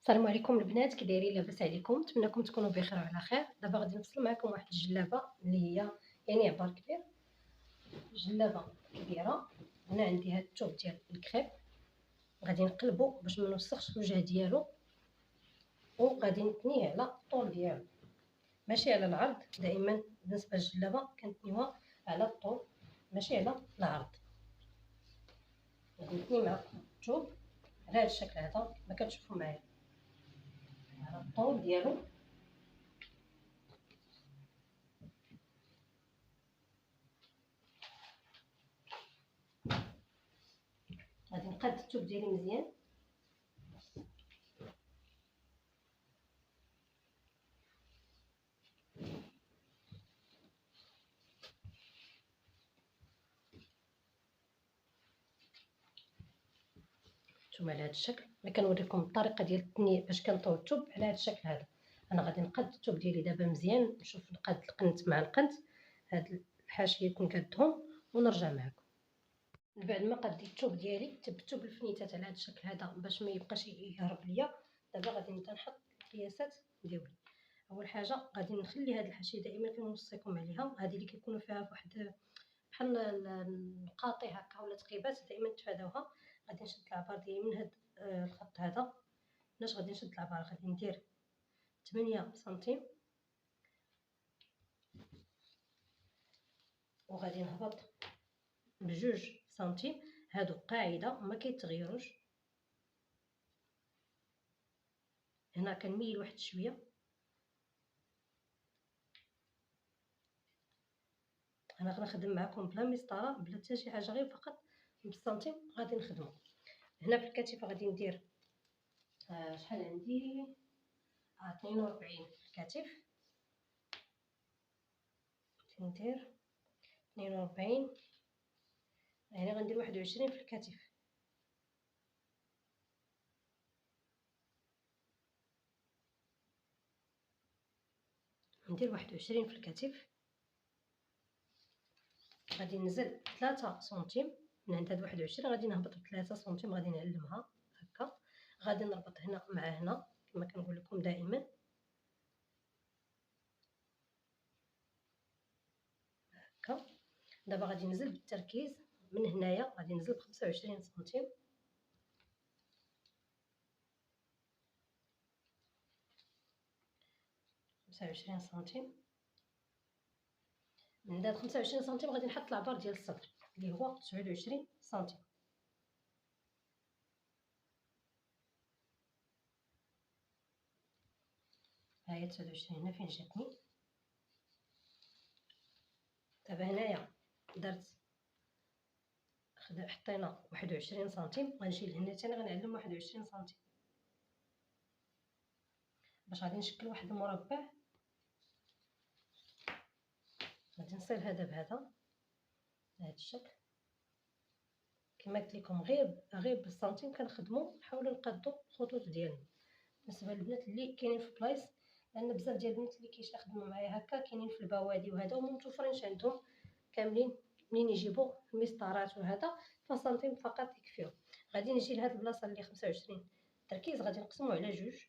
السلام عليكم البنات، كي دايرين؟ لاباس عليكم؟ نتمنىكم تكونوا بخير وعلى خير. دابا غادي نفصل معكم واحد الجلابه اللي هي يعني عبار كبير، جلابه كبيره. هنا عندي هاد الثوب ديال الكريب، غادي نقلبو باش ما نوسخش الوجه ديالو، وغادي نتنيه على الطول ديالو ماشي على العرض. دائما بالنسبه للجلابه كنتنيوها على الطول ماشي على العرض. غادي نتني معكم الثوب على هاد الشكل هذا كما كتشوفوا معايا على الطول ديالو. غادي نقاد الثوب ديالي مزيان، نتوما على هذا الشكل. انا كنوريكم الطريقه ديال التنيه باش كنطوي الثوب على هذا الشكل هذا. انا غادي نقاد الثوب ديالي دابا مزيان، نشوف نقاد القنت مع القنت، هاد الحاشيه كنقادهم ونرجع معكم. من بعد ما قديت الثوب ديالي ثبتو بالفنيتات على هذا الشكل هذا باش ما يبقاش يهرب ليا. دابا غادي نبدا نحط القياسات ديالي. اول حاجه غادي نخلي هاد الحاشيه دائما كنوصيكم عليها، هذه اللي كيكونوا فيها واحد بحال القاطي هكا ولا تقيبات، دائما تفاداوها. غادي نشد العبار ديالي من هاد الخط هذا. علاش غادي نشد العبار؟ غادي ندير 8 سنتيم وغادي نهبط بجوج سنتيم. هادو قاعده ما كيتغيروش. هنا كنميل واحد شويه، انا غنخدم معكم بلا مسطره بلا حتى شي حاجه، غير فقط بالسنتيم غادي نخدمو. هنا في الكتيفه غادي ندير شحال عندي 42 في الكتف، ندير 42 يعني غندير 21 في الكتف. ندير 21 في الكتف. غادي ننزل 3 سنتيم من عند هاد 21، غادي نهبط ب 3 سنتيم، غادي نعلمها هكا. غادي نربط هنا مع هنا كما كنقول لكم دائما هكا. دابا غادي ننزل بالتركيز من هنايا، غادي ننزل ب 25 سنتيم. من هاد 25 سنتيم غادي نحط العبار ديال الصدر اللي هو 29 سنتيم. ها هي 29 هنا فين جاتني. دابا هنايا درت حطينا 21 سنتيم، غنجي لهنا ثاني غنعلم 21 سنتيم باش غادي نشكل واحد المربع. غادي نصير هذا بهذا بهذا الشكل كما قلت لكم. غير بالسنتيم كنخدموا، نحاولوا نقادوا الخطوط ديالنا. بالنسبه للبنات اللي كاينين في بلايص، لان بزاف ديال البنات اللي كيخدموا معايا هكا كاينين في البوادي وهذا وما متوفرينش عندهم كاملين منين يجيبوا المسطرات وهذا، فسنتيم فقط يكفيهم. غادي نجي لهاد البلاصه اللي 25 تركيز، غادي نقسمو على جوج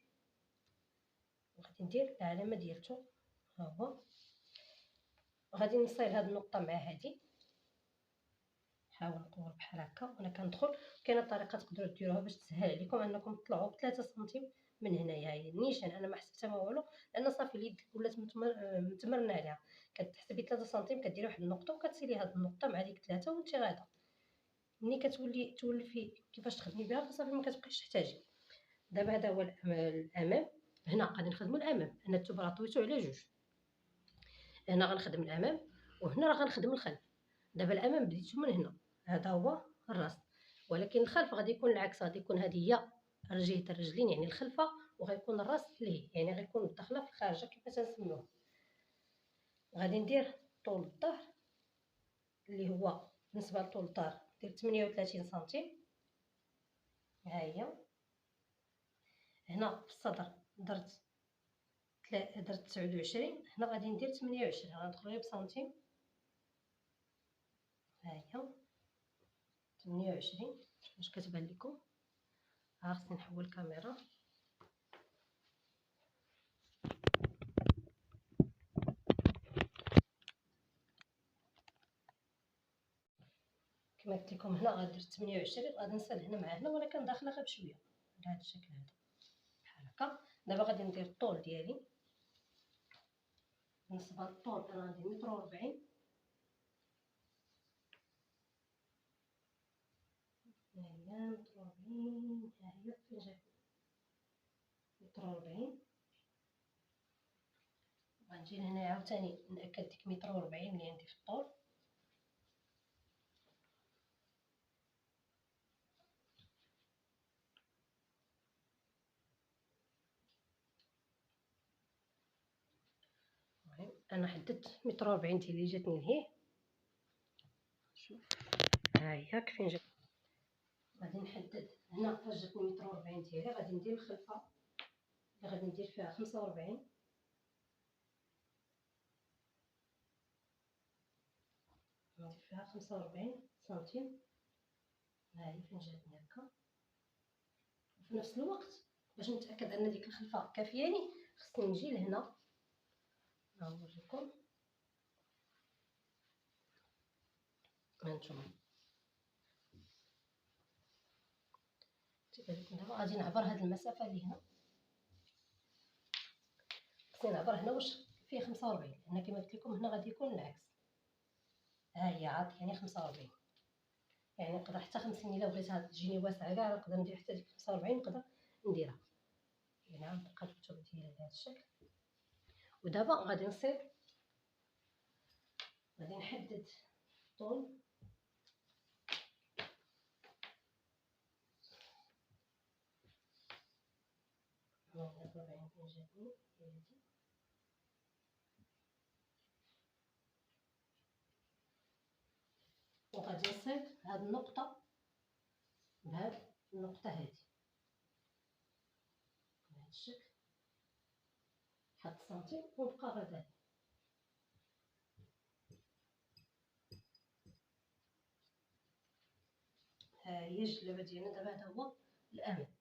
وغادي ندير العلامه ديالته. ها هو غادي نصير هاد النقطه مع هادي، نحاول نقور بحال هكا وانا كندخل. كاينه طريقه تقدروا ديروها باش تسهل عليكم انكم تطلعوا ب 3 سنتيم من هنايا. هي النيشان انا ما حسبتها ما والو، لان صافي اليد ولات متمرنه عليها. كتحسبي 3 سنتيم كديري واحد النقطه وكتسيلي هاد النقطه مع ديك 3 وانت غادا. ملي تولفي كيفاش تخدمي بها فصافي ما كتبقيش تحتاجي. دابا هذا هو الامام. هنا غادي نخدموا الامام، انا الثوب راه طويتو على جوج. هنا غنخدم الامام وهنا راه غنخدم الخلف. دابا الامام بديتو من هنا، هذا هو الراس، ولكن الخلف غادي يكون العكس. غادي يكون هذه هي رجليه الرجلين يعني الخلفه، وغيكون الراس لهيه يعني غيكون الدخله في الخارجه كيف تنسميوها. غادي ندير طول الظهر اللي هو بالنسبه لطول الظهر دير 38 سنتيم. ها هي هنا في الصدر درت 29، هنا غادي ندير 28. غندخل غير بسنتيم. ها هي 28 باش كتبان لكم. خصني نحول الكاميرا. كما قلت لكم هنا غندير 28 غادي نسال هنا مع هنا، ولكن داخله غير بشويه على هذا الشكل هذا بحال هكا. دابا غادي ندير الطول ديالي. بالنسبه للطول انا غندير 140 هي 140 ها هي فين جات 140. غنجي لهنا عاوتاني ناكد ديك 140 اللي عندي في الطول. المهم انا حددت 140 ديالي اللي جاتني لهيه. شوف ها هي كيفين جات. غادي نحدد هنا فاش جاتني 140 ديالي غادي ندير الخلفه اللي غادي ندير فيها 45. ندير فيها 45 سنتيم. ها هي فين جاتني هكا. وفي نفس الوقت باش نتاكد ان ديك الخلفه كافياني خصني نجي لهنا نوريكم. هانتوما دابا غادي نعبر هاد المسافه اللي هنا. خصني نعبر هنا واش فيه 45 هنا كما قلت لكم هنا غادي يكون العكس. ها هي عاد يعني 45 يعني نقدر حتى 50 الا بغيتها تجيني واسعه كاع نقدر ندير حتى ديك 45 نقدر نديرها. يعني عاد بقى الكتب ديالي بهذا الشكل. ودابا غادي نصيب غادي نحدد الطول. هنا 40 فين جاتني هي هادي. وغادي نصيب هاد النقطه بهاد النقطه هادي بهذا الشكل. حط سنتيم ونبقى غدا. ها هي الجلابه ديالنا. دابا هذا هو الامام.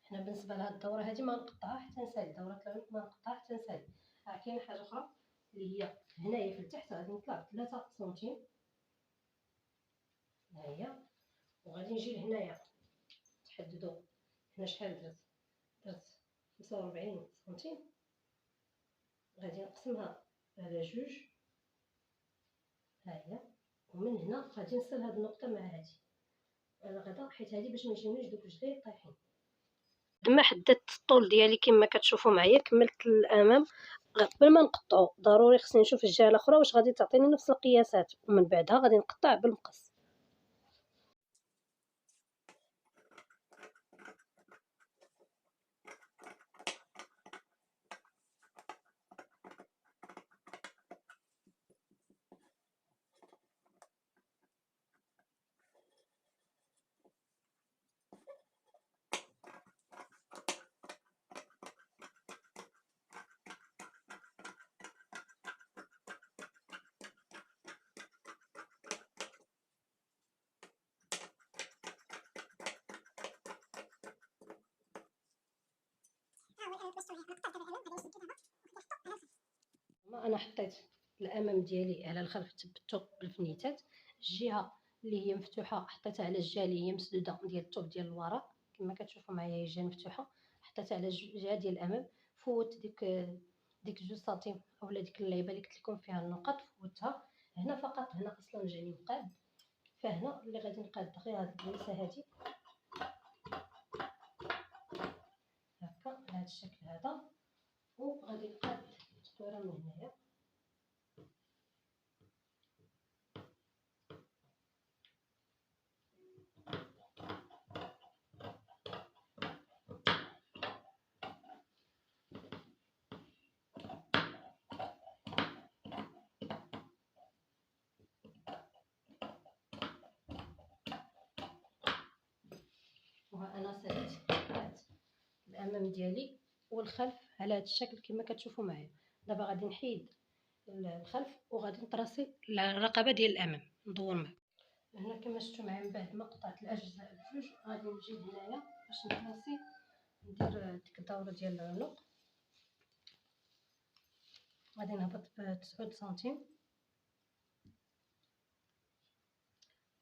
حنا بالنسبه لهاد الدوره هذه ما نقطعها حتى نسالي. دوره الامام ما نقطعها حتى نسالي. كاينه حاجه اخرى اللي هي هنايا في التحت غادي نطلع 3 سنتيم. ها هي. وغادي نجي لهنايا تحددوا هنا شحال درت 45 سنتيم. غادي نقسمها على جوج. ها هي. ومن هنا غادي نصل هاد النقطه مع هادي انا غدا حيت هادي باش ما يجيونيش دوك الجديد طايحين. لما حددت الطول ديالي كما كتشوفوا معايا كملت الامام. قبل ما نقطعو ضروري خصني نشوف الجهه الاخرى واش غادي تعطيني نفس القياسات، ومن بعدها غادي نقطع بالمقص. انا حطيت الامام ديالي على الخلف ثبتو بالفنيتات. الجهه اللي هي مفتوحه حطيتها على الجهه اللي هي مسدوده ديال الثوب ديال الوراء كما كتشوفوا معايا هي الجهه مفتوحه. حطيتها على الجهه ديال الامام. فوت ديك 2 سنتيم اولا ديك اللعيبه اللي قلت لكم فيها النقط فوتها. هنا فقط هنا اصلا جاني مقاد. فهنا اللي غادي نقاد غير هاد البلايصه هادي هكا بهذا الشكل هذا. وغادي نقاد التطويره من هنايا. وانا ساليت الامام ديالي والخلف على هذا الشكل كما كتشوفوا معايا. دابا غادي نحيد الخلف وغادي نطراسي الرقبه ديال الامام ندور معاك. هنا كما شفتوا معايا من بعد ما قطعت الاجزاء بجوج غادي نجي هنايا باش نطراسي ندير ديك الدوره ديال العنق. غادي نهبط ب 9 سنتيم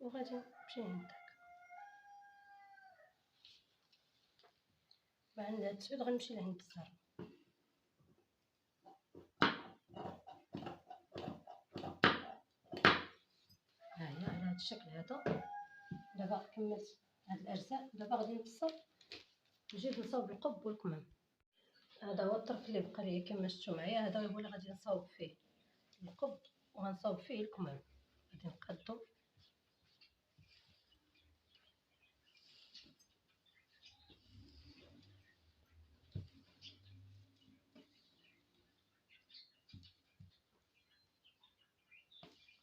وغادي نمشي عندك عند هاد السود، غنمشي لعند الزهر. ها هي على هاد الشكل هذا. دابا كملت هاد الاجزاء، دابا غادي نفصل نجيب نصاوب القب والكمام. هذا هو الطرف اللي بقى ليا كما شفتوا معايا، هذا هو اللي غادي نصاوب فيه القب وغنصاوب فيه الكمام. غادي نقادو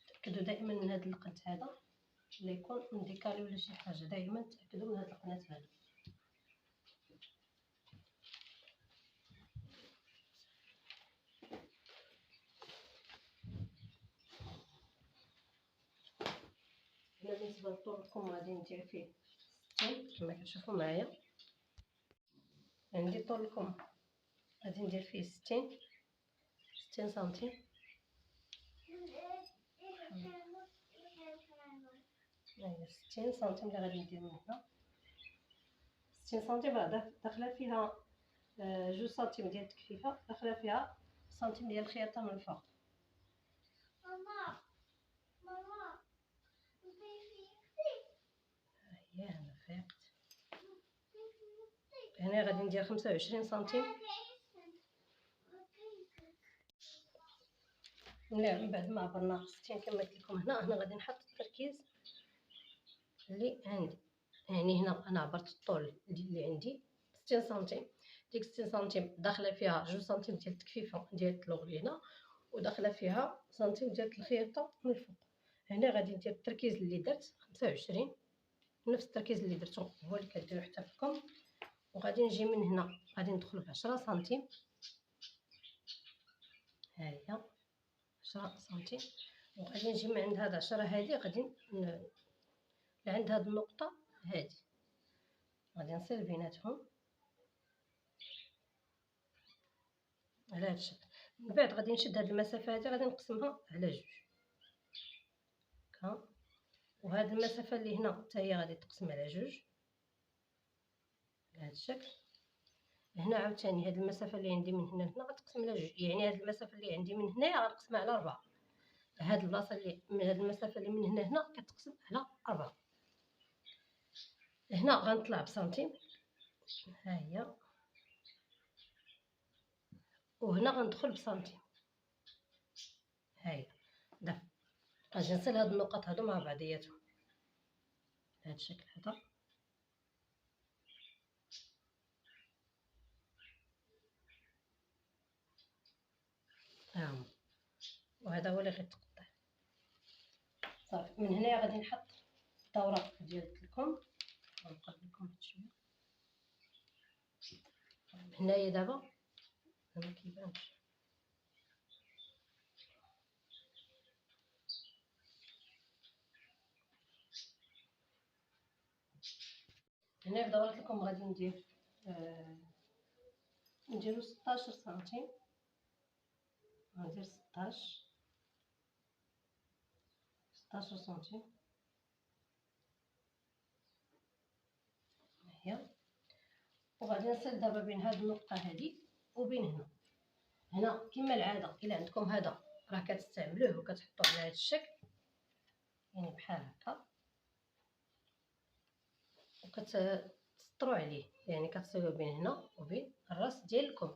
تاكدوا دائما من هذا القد هذا اللي يكون مديكالي ولا شي حاجه، دائما تاكدوا من هذا القنات هذا. هنا بالنسبه لطول الكم غادي ندير فيه 60 كما كتشوفوا معايا. عندي طول الكم غادي ندير فيه 60 سنتيم. هاهي 60 سنتيم اللي غادي ندير من هنا. 60 سنتيم راه داخله فيها 2 سنتيم ديال التكفيفه، داخله فيها سنتيم ديال الخياطه من الفوق. هي انا فيقت هنا غادي ندير 25 سنتيم. من بعد ما عبرنا 60 كما قلت لكم، هنا غادي نحط التركيز اللي عندي. يعني هنا انا عبرت الطول اللي عندي 60 سنتيم. ديك 60 سنتيم داخله فيها 2 سنتيم ديال التكفيفه ديال الطلوغ هنا، وداخله فيها سنتيم ديال الخياطه من الفوق. هنا غادي ندير التركيز اللي درت 25، نفس التركيز اللي درتو هو اللي كديروا حتى فيكم. وغادي نجي من هنا غادي ندخل ب 10 سنتيم. ها هي 10 سنتيم. وغادي نجي من عند هاد 10 هادي غادي لعند هاد النقطه هادي، غادي نصل بيناتهم على هاد الشكل. من بعد غادي نشد هاد المسافه هادي غادي نقسمها على جوج هكا، وهاد المسافه اللي هنا حتى هي غادي تقسم على جوج على هاد الشكل. هنا عاوتاني هاد المسافه اللي عندي من هنا لهنا غتقسم على جوج، يعني هاد المسافه اللي عندي من هنايا غنقسمها على 4. هاد البلاصه اللي من هاد المسافه اللي من هنا لهنا كتقسم على 4. هنا غنطلع بسنتيم، ها هي، وهنا غندخل بسنتيم، ها هي. دابا غادي نصل هاد النقط هادو مع بعضياتهم بهاد الشكل هذا. ها هو، وهذا هو اللي غيتقطع صافي. من هنايا غادي نحط الدوره ديال الكم. غنقرب لكم هاد شويه هنايا دابا ما كيبانش. هنا في دورة الكم غادي نديرو 16 سنتيم. غندير 16 سنتيم هي. وغادي نصل دابا بين هاد النقطه هادي وبين هنا. هنا كما العاده الا عندكم هذا راه كتستعملوه وكتحطوه على هذا الشكل، يعني بحال هكا، وكتسطروا عليه، يعني كتصلوا بين هنا وبين الراس ديال الكم.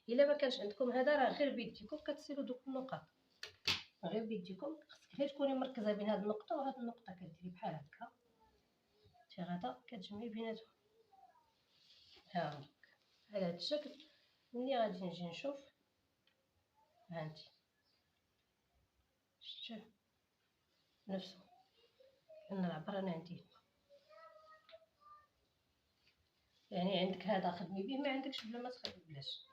الا ما كانش عندكم هذا راه غير بيديكم كتصلوا دوك النقط، غير بيديكم. خصك غير تكوني مركزه بين هاد النقطه وهاد النقطه، كديري بحال هكا شي غدا كتجمعي بيناتهم. ها هو على هاد الشكل. ملي غادي نجي نشوف، هانتي شفتوا نفسه ان العبر انا عندي، يعني عندك هذا خدمي به، ما عندكش بلا ما تخدمي بلاش.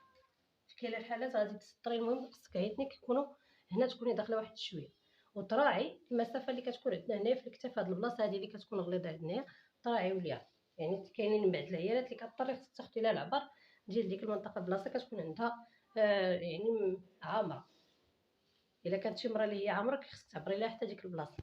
في كلا الحالات غادي تسطري. المهم خصك عيطني كيكونوا هنا تكوني داخله واحد شويه، وتراعي المسافه اللي كتكون عندنا هنايا في الكتاف. هاد البلاصه هادي اللي كتكون غليظه عندنا تراعي وليها، يعني كاينين من بعد العيالات اللي كضطري خصك تاخدي لها العبر ديال ديك المنطقه. البلاصه كتكون عندها يعني عامره. الا كانت شي مرا اللي هي عامره خصك تعبري لها حتى ديك البلاصه.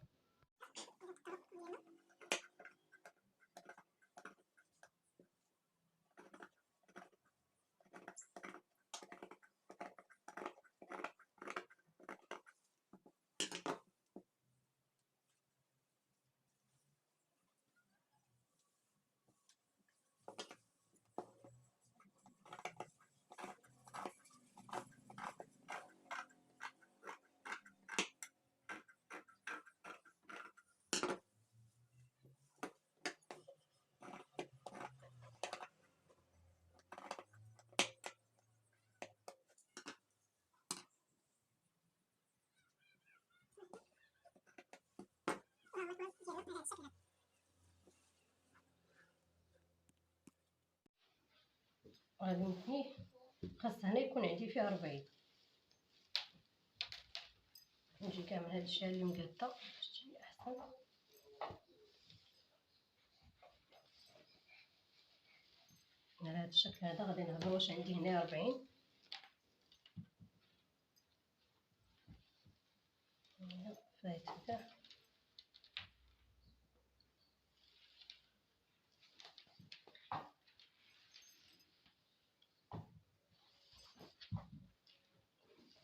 غادي نثنيه. خاص هنا يكون عندي فيه 40. نجي كامل هاد الشيء اللي مقاده باش تجي احسن. على هاد الشكل هذا غادي نهضر واش عندي هنا 40 فايت هكا.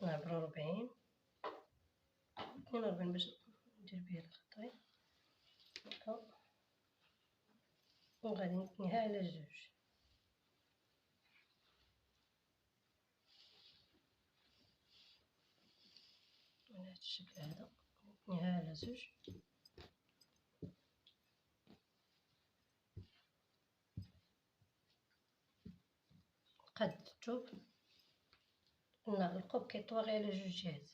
نعبرو 40 42 باش ندير بها الخطين هكا، وغادي نثنيها على جوج على هاد الشكل هذا. نثنيها على زوج قد الثوب. قلنا القب كيطوغي على جوج جهات،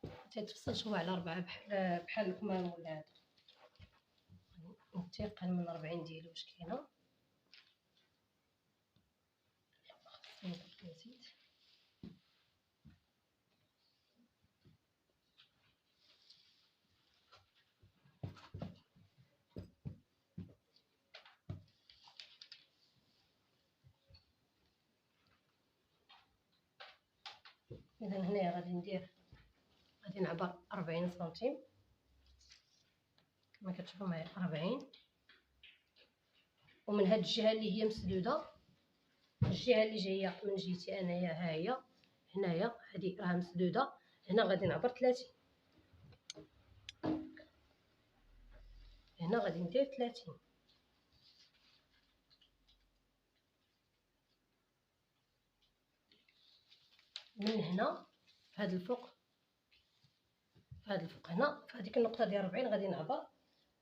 متيتفصلش هو على 4 بحال الكمام ولا هذا. نتيقن من 40 ديالي واش كاينه. خاصني نزيد. اذا هنا غادي نعبر 40 سنتيم كما كتشوفوا معايا 40. ومن هاد الجهه اللي هي مسدوده، الجهه اللي جايه من جهتي انايا ها هي هنايا، هذه راه مسدوده، هنا غادي نعبر 30. هنا غادي ندير 30. من هنا في هذا الفوق، هنا في هذيك النقطه ديال 40 غادي نعبر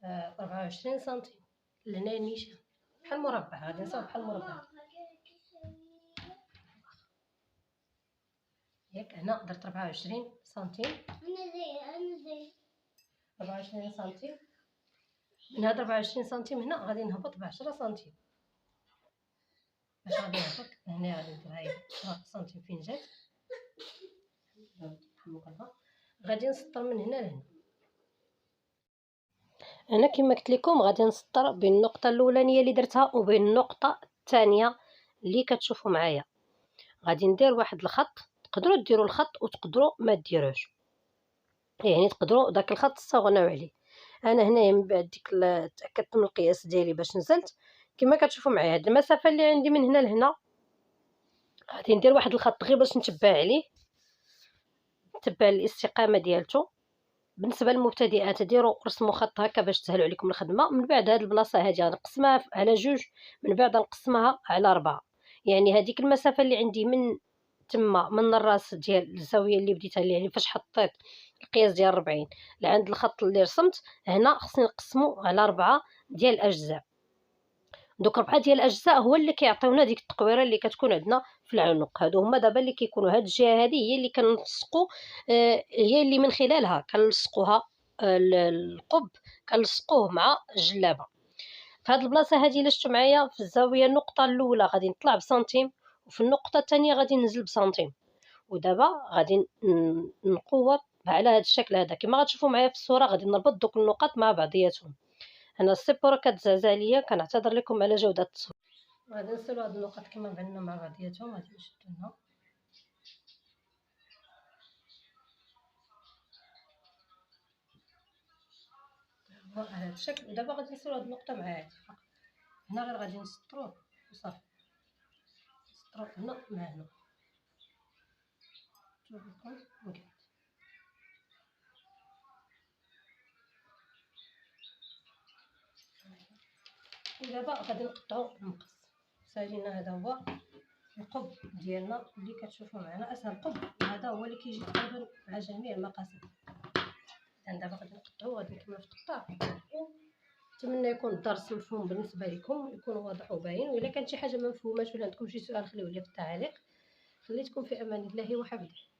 24 سنتيم لهنا النيشان بحال مربع. غادي نصاوب بحال مربع ياك. هنا درت 24 سنتيم. 24 سنتيم. من هاد 24 سنتيم هنا غادي نهبط ب10 سنتيم. باش غادي نهبط هنا غادي ندير هاي 10 سنتيم فين جات. غادي نسطر من هنا لهنا. انا كما قلت لكم غادي نسطر بين النقطه الاولانيه اللي درتها وبين النقطه الثانيه اللي كتشوفوا معايا. غادي ندير واحد الخط، تقدروا ديروا الخط وتقدروا ما ديروش، يعني تقدروا داك الخط تستغناو عليه. انا هنايا من بعد ديك تاكدت من القياس ديالي باش نزلت كما كتشوفوا معايا. هاد المسافه اللي عندي من هنا لهنا غادي ندير واحد الخط غير باش نتبع عليه، نتبع الاستقامه ديالته. بالنسبه للمبتدئات ديروا رسموا خط هكا باش تسهلوا عليكم الخدمه. من بعد هاد البلاصه هادي غنقسمها على جوج، من بعد نقسمها على 4. يعني هذيك المسافه اللي عندي من تما من الراس ديال الزاويه اللي بديتها، يعني فاش حطيت القياس ديال 40 لعند الخط اللي رسمت هنا، خصني نقسمو على 4 ديال الاجزاء. دوك 4 ديال الاجزاء هو اللي كيعطيونا ديك التقويره اللي كتكون عندنا في العنق. هادو هما دابا اللي كيكونوا هاد الجهه هذه هي اللي كنلصقوا، هي اللي من خلالها كنلصقوها القب، كنلصقوه مع الجلابه. في هاد البلاصه هذه اللي شفتوا معايا في الزاويه النقطه الاولى غادي نطلع بسنتيم، وفي النقطه الثانيه غادي ننزل بسنتيم. ودابا غادي نقوب على هذا الشكل هذا كما غتشوفوا معايا في الصوره. غادي نربط دوك النقاط مع بعضياتهم. انا السيبوره كتزعزع ليا، كنعتذر لكم على جوده التصوير. غادي نسيلو هاد النقاط كما بعنا مع بعضياتهم. غادي نشدو هنا على هذا الشكل. ودابا غادي نسيلو هاد النقطه مع هادي هنا، غير غادي نسطروه وصافي. نسطروه هنا مع هنا. ودابا غادي نقطعو المقص. سالينا هذا هو القب ديالنا اللي كتشوفوا معنا، اسهل قب، وهذا هو اللي كيجي تقريبا مع جميع المقاسات. دابا غادي نقطعو، غادي نكملو في التقطاع. نتمنى يكون الدرس مفهوم بالنسبه لكم، يكون واضح وباين. والا كانت شي حاجه ما مفهوماش ولا عندكم شي سؤال خليوه لي في التعاليق. خليتكم في امان الله وحفظه.